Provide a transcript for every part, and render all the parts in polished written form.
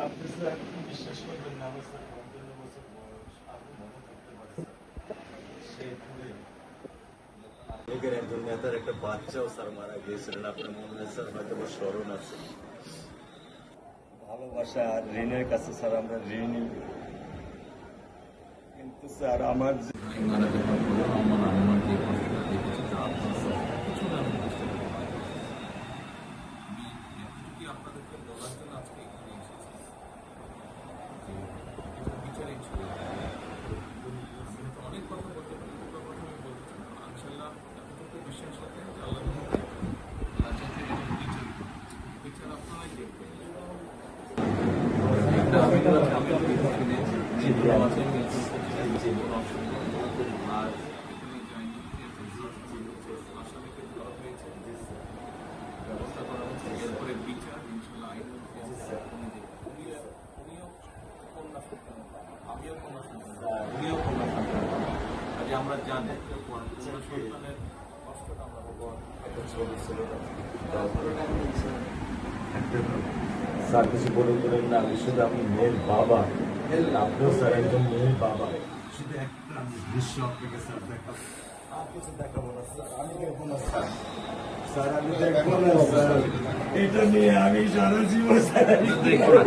আপনি স্যার বিশ্বাস করবেন না, আমার স্যার ৫৫ বছর বয়স, আপনি মনে করতে পারেন সে পুরে লীগের একজন নেতার একটা বাচ্চাও স্যার মারা গিয়েছিলেন, আপনার মনে হয় স্যার হয়তো বা স্মরণ আছে। ভালোবাসা আর ঋণের কাছে স্যার আমরা ঋণী, কিন্তু স্যার আমার মারা যাওয়ার পরে আমার আম্মার যে কষ্টটা দেখেছি তা আপনার স্যার কিছুটা আমি বুঝতে পারি। আমি এতটুকু আপনাদেরকে বলার জন্য আজকে এখানে এসেছি যে এটা বিচারিক ছিল। অনেক কথা বলতে পারি, দুটো কথা আমি বলতে চাই। ইনশাল্লাহ এতটুকু বিশ্বাস রাখেন যে আল্লাহ রাজাকে বিচার বিচার আপনারাই দেখবেন। একটা আমি আর এখানে যায়নি, আসামিকে ধরা হয়েছে, ব্যবস্থা করা হচ্ছে, এরপরে বিচার ইনশাল্লাহ আইন উনিও কন্যা সন্তান, আমিও কন্যা সন্তান, উনিও কন্যা সন্তান, কাজে আমরা জানি কন্যা সন্তানের কষ্টটা আমরা একটা ছবি ছিল স্যার, কিছু বলে দিলেন না, আমি শুধু আপনি মেয়ের বাবা, আপনিও স্যার একজন মেয়ের বাবা, শুধু একটা আমি দৃশ্য আপনাকে স্যার দেখাবো, আর কিছু দেখাবো না স্যার, আমি দেখবো না স্যার, স্যার আমি দেখবো না স্যার, এটা নিয়ে আমি সারা জীবন স্যার আমি কি করে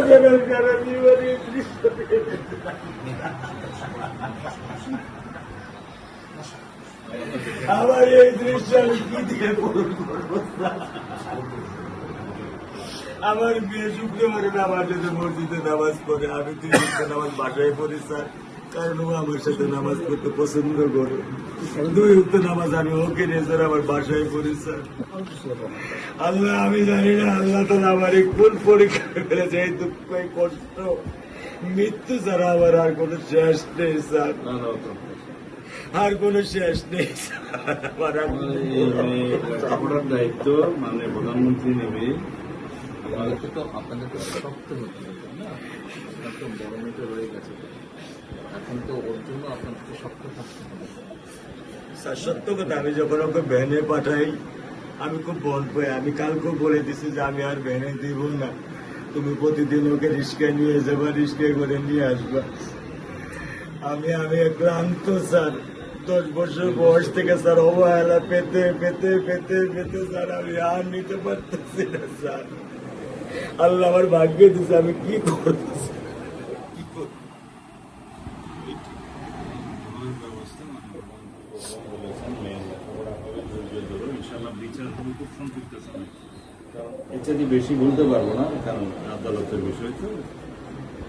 দেবেন সারা জীবনে দৃশ্য আমার এই দৃশ্য আমি কি দিয়ে পূরণ করবো? আমার মেয়ে শুক্রবারে নামাজ যেতে মসজিদে নামাজ পড়ে, আমি 3 ওয়াক্ত নামাজ বাসায় পড়ি স্যার, কারণ ও আমার সাথে নামাজ পড়তে পছন্দ করে। 2 ওয়াক্ত নামাজ আমি ওকে নিয়ে স্যার আমার বাসায় পড়ি স্যার। আল্লাহ আমি জানি না আল্লাহ তো আমার কোন পরীক্ষা ফেলেছে, এই দুঃখ এই কষ্ট মৃত্যু ছাড়া আমার আর কোনো শেষ নেই স্যার, আর কোনো শেষ নেই স্যার। আপনার দায়িত্ব মানে প্রধানমন্ত্রী নেবে, আমাদেরকে তো আপনাদেরকে শক্ত হতে হবে না, আপনার তো বড় মেয়েটা রয়ে গেছে, এখন তো ওর জন্য আপনাদেরকে শক্ত থাকতে হবে স্যার। সত্য কথা, আমি যখন ওকে ভ্যানে পাঠাই আমি খুব বল পাই, আমি কালকেও বলে দিছি যে আমি আর ভ্যানে দিব না, তুমি প্রতিদিন ওকে রিস্কায় নিয়ে যাবা, রিস্কায় করে নিয়ে আসবা। আমি ক্লান্ত স্যার, 10 বছর বয়স থেকে স্যার অবহেলা পেতে পেতে পেতে পেতে স্যার আমি আর নিতে পারতেছি না স্যার। আল্লাহ আমার ভাগ্যে দিচ্ছে, আমি কি করতেছি কি করব? ব্যবস্থা বলেছেন মেয়ের লেখাপড়া হবে, ধৈর্য ধরো, ইনশাল্লাহ বিচার তুমি খুব সম্পৃক্ত সময়, কারণ এটাকে বেশি বলতে পারবো না, কারণ আদালতের বিষয় তো।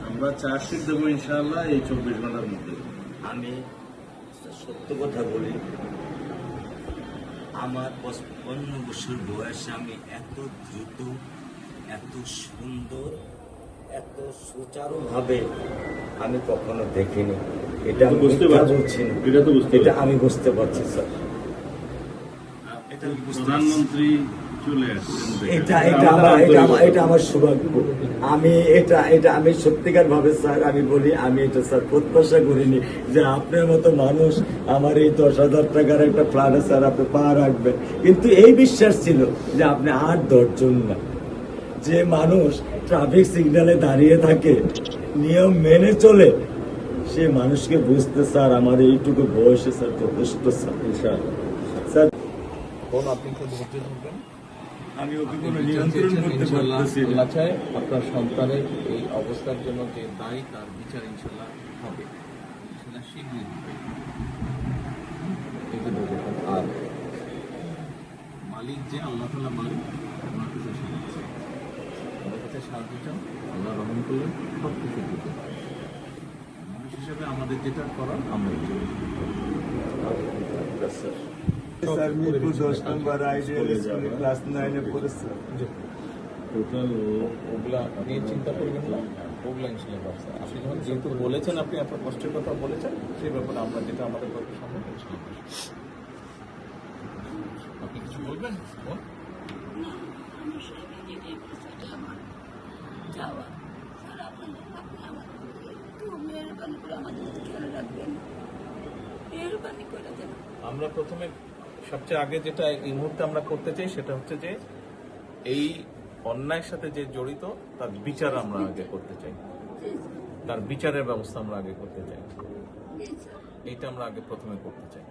আমরা চার্জশিট দেবো ইনশাল্লাহ এই 24 ঘন্টার মধ্যে। আমি সত্য কথা বলি, আমার 55 বছর বয়সে আমি এত দ্রুত, এত সুন্দর, এত সুচারুভাবে আমি কখনো দেখিনি। এটা আমি বুঝতে পারছি না, এটা তো বুঝতে এটা আমি বুঝতে পারছি স্যার। এটা আমি বুঝতে পারছি। প্রধানমন্ত্রী চলে আসছেন, এটা আমার সৌভাগ্য। আমি সত্যিকার ভাবে স্যার আমি বলি, আমি এটা স্যার প্রত্যাশা করিনি যে আপনার মতো মানুষ আমার এই 10,000 টাকার একটা ফ্ল্যাটে স্যার আপনি পা রাখবেন, কিন্তু এই বিশ্বাস ছিল যে আপনি 8-10 জন না, যে মানুষ ট্রাফিক সিগন্যালে দাঁড়িয়ে থাকে, নিয়ম মেনে চলে, সে মানুষকে বুঝতে স্যার আমার এইটুকু বয়সে স্যার যথেষ্ট স্যার। স্যার আপনি একটু ধৈর্য ধরবেন, আমি ওকে কোনো নিয়ন্ত্রণ করতে পারতেছি না। আল্লাহ চায় আপনার সন্তানের এই অবস্থার জন্য যে দায়ী তার বিচার ইনশাল্লাহ হবে, ইনশাল্লাহ শীঘ্রই হবে। একটু ধৈর্য ধরুন। আর মালিক যে আল্লাহ তাআলা মালিক, ওনার কাছে সাহায্য চাই, ওনার কাছে সাহায্য চাও, আল্লাহ রহম করলেন সব কিছু দিতে। মানুষ হিসেবে আমাদের যেটা করার আমরা স্যার মিরপুর 10 নম্বর আইডিয়াল স্কুলে ক্লাস 9-এ পড়েছে। টোটাল ওগুলা নিয়ে চিন্তা করবেন না, ওগুলা ইনশাল্লাহ ব্যবস্থা। আপনি যখন যেহেতু বলেছেন, আপনি আপনার কষ্টের কথা বলেছেন, সেই ব্যাপারে আমরা যেটা আমাদের পক্ষে সম্ভব ইনশাল্লাহ। আপনি কিছু বলবেন? মেহরবানি করে আমাদের খেয়াল রাখবেন, মেহরবানি করে দেন। আমরা প্রথমে সবচেয়ে আগে যেটা এই মুহূর্তে আমরা করতে চাই সেটা হচ্ছে যে এই অন্যায়ের সাথে যে জড়িত তার বিচার আমরা আগে করতে চাই, তার বিচারের ব্যবস্থা আমরা আগে করতে চাই, এইটা আমরা আগে প্রথমে করতে চাই।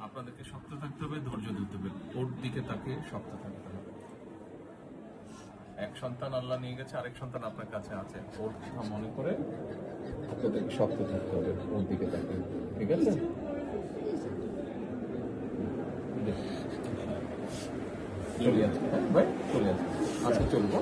আপনাদেরকে শক্ত থাকতে হবে, ধৈর্য দিতে হবে, ওর দিকে তাকে শক্ত থাকতে হবে। এক সন্তান আল্লাহ নিয়ে গেছে, আরেক সন্তান আপনার কাছে আছে, ওর কথা মনে করে আপনাদেরকে শক্ত থাকতে হবে, ওর দিকে তাকে। ঠিক আছে? চলে আসছে, হ্যাঁ ভাই, চলে আসছে, আজকে চলবো।